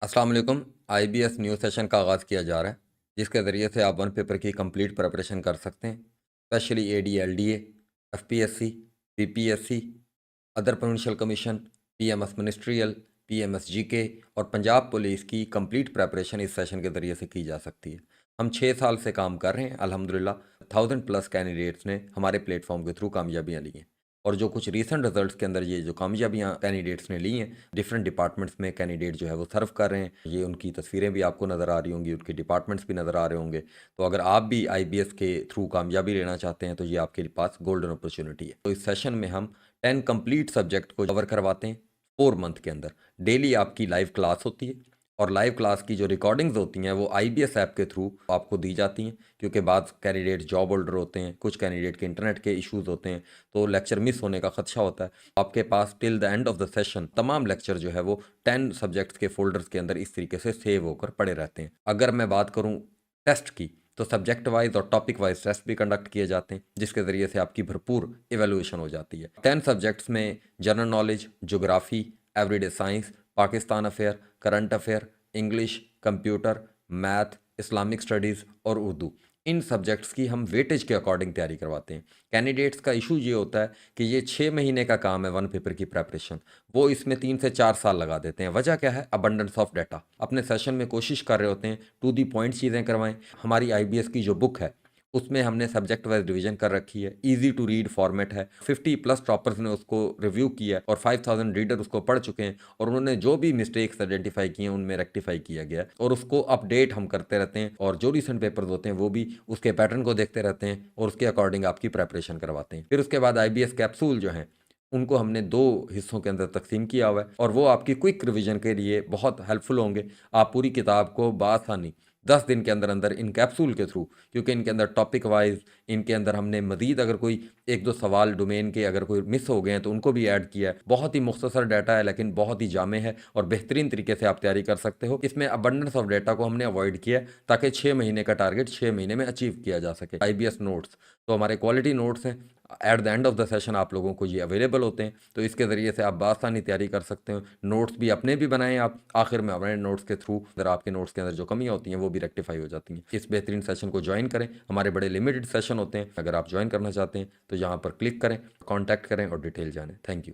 अस्सलाम वालेकुम। IBS new session का आगाज़ किया जा रहा है, जिसके ज़रिए से आप वन पेपर की कंप्लीट प्रिपरेशन कर सकते हैं। Specially ADLDA, FPSC, BPSC, other provincial commission, PMS ministerial, PMS GK और पंजाब पुलिस की कंप्लीट प्रिपरेशन इस सेशन के ज़रिए से की जा सकती है। हम 6 साल से काम कर रहे हैं, अल्हम्दुलिल्लाह 1000 प्लस कैंडिडेट्स ने हमारे प्लेटफॉर्म के थ्रू कामयाबियाँ ली हैं। और जो कुछ रीसेंट रिजल्ट्स के अंदर ये जो कामयाबियाँ कैंडिडेट्स ने ली हैं, डिफरेंट डिपार्टमेंट्स में कैंडिडेट जो है वो सर्व कर रहे हैं। ये उनकी तस्वीरें भी आपको नज़र आ रही होंगी, उनके डिपार्टमेंट्स भी नज़र आ रहे होंगे। तो अगर आप भी आईबीएस के थ्रू कामयाबी लेना चाहते हैं तो ये आपके पास गोल्डन अपॉर्चुनिटी है। तो इस सेशन में हम 10 कंप्लीट सब्जेक्ट को कवर करवाते हैं 4 मंथ के अंदर। डेली आपकी लाइव क्लास होती है और लाइव क्लास की जो रिकॉर्डिंग्स होती हैं वो आईबीएस ऐप के थ्रू आपको दी जाती हैं, क्योंकि बाद कैंडिडेट जॉब होल्डर होते हैं, कुछ कैंडिडेट के इंटरनेट के इश्यूज़ होते हैं, तो लेक्चर मिस होने का खदशा होता है। आपके पास till the end of the session तमाम लेक्चर जो है वो 10 सब्जेक्ट्स के फ़ोल्डर्स के अंदर इस तरीके से सेव होकर पड़े रहते हैं। अगर मैं बात करूँ टेस्ट की, तो सब्जेक्ट वाइज़ और टॉपिक वाइज़ टेस्ट भी कंडक्ट किए जाते हैं, जिसके ज़रिए से आपकी भरपूर इवैल्यूएशन हो जाती है। 10 सब्जेक्ट्स में general knowledge, geography, everyday science, Pakistan affair, current affair, English, computer, math, Islamic studies और उर्दू, इन सब्जेक्ट्स की हम वेटेज के अकॉर्डिंग तैयारी करवाते हैं। कैंडिडेट्स का इशू ये होता है कि ये 6 महीने का काम है वन पेपर की प्रिपरेशन, वो इसमें 3 से 4 साल लगा देते हैं। वजह क्या है? Abundance of data. अपने सेशन में कोशिश कर रहे होते हैं टू द पॉइंट चीज़ें करवाएँ। हमारी आईबीएस की जो बुक है, उसमें हमने सब्जेक्ट वाइज़ डिवीज़न कर रखी है, ईज़ी टू रीड फॉर्मेट है। 50 प्लस टॉपर्स ने उसको रिव्यू किया है और 5000 रीडर उसको पढ़ चुके हैं और उन्होंने जो भी मिस्टेक्स आइडेंटिफ़ाई किए हैं, उनमें रेक्टिफ़ाई किया गया है और उसको अपडेट हम करते रहते हैं और जो रिसेंट पेपर्स होते हैं, वो भी उसके पैटर्न को देखते रहते हैं और उसके अकॉर्डिंग आपकी प्रिपरेशन करवाते हैं। फिर उसके बाद आईबीएस कैप्सूल जो हैं, उनको हमने 2 हिस्सों के अंदर तक़सीम किया हुआ है और वो आपकी क्विक रिवीजन के लिए बहुत हेल्पफुल होंगे। आप पूरी किताब को बआसानी 10 दिन के अंदर-अंदर इन कैप्सूल के थ्रू, क्योंकि इनके अंदर टॉपिक वाइज़, इनके अंदर हमने मज़ीद अगर कोई 1-2 सवाल डोमेन के अगर कोई मिस हो गए हैं, तो उनको भी ऐड किया है। बहुत ही मुख्तसर डाटा है, लेकिन बहुत ही जामे है और बेहतरीन तरीके से आप तैयारी कर सकते हो। इसमें अबंडेंस ऑफ डाटा को हमने अवॉइड किया है, ताकि 6 महीने का टारगेट 6 महीने में अचीव किया जा सके। आईबीएस नोट्स, तो हमारे क्वालिटी नोट्स हैं। At the end of the session आप लोगों को ये अवेलेबल होते हैं, तो इसके ज़रिए से आप बआसानी तैयारी कर सकते हो। नोट्स भी अपने भी बनाएँ आप, आखिर में अपने नोट्स के थ्रू अगर आपके नोट्स के अंदर जो कमियाँ होती हैं, वो भी रेक्टिफ़ाई हो जाती हैं। इस बेहतरीन सेशन को जॉइन करें, हमारे बड़े लिमिटेड सेशन होते हैं। अगर आप जॉइन करना चाहते हैं, तो यहाँ पर क्लिक करें, कॉन्टैक्ट करें और डिटेल जानें। Thank you.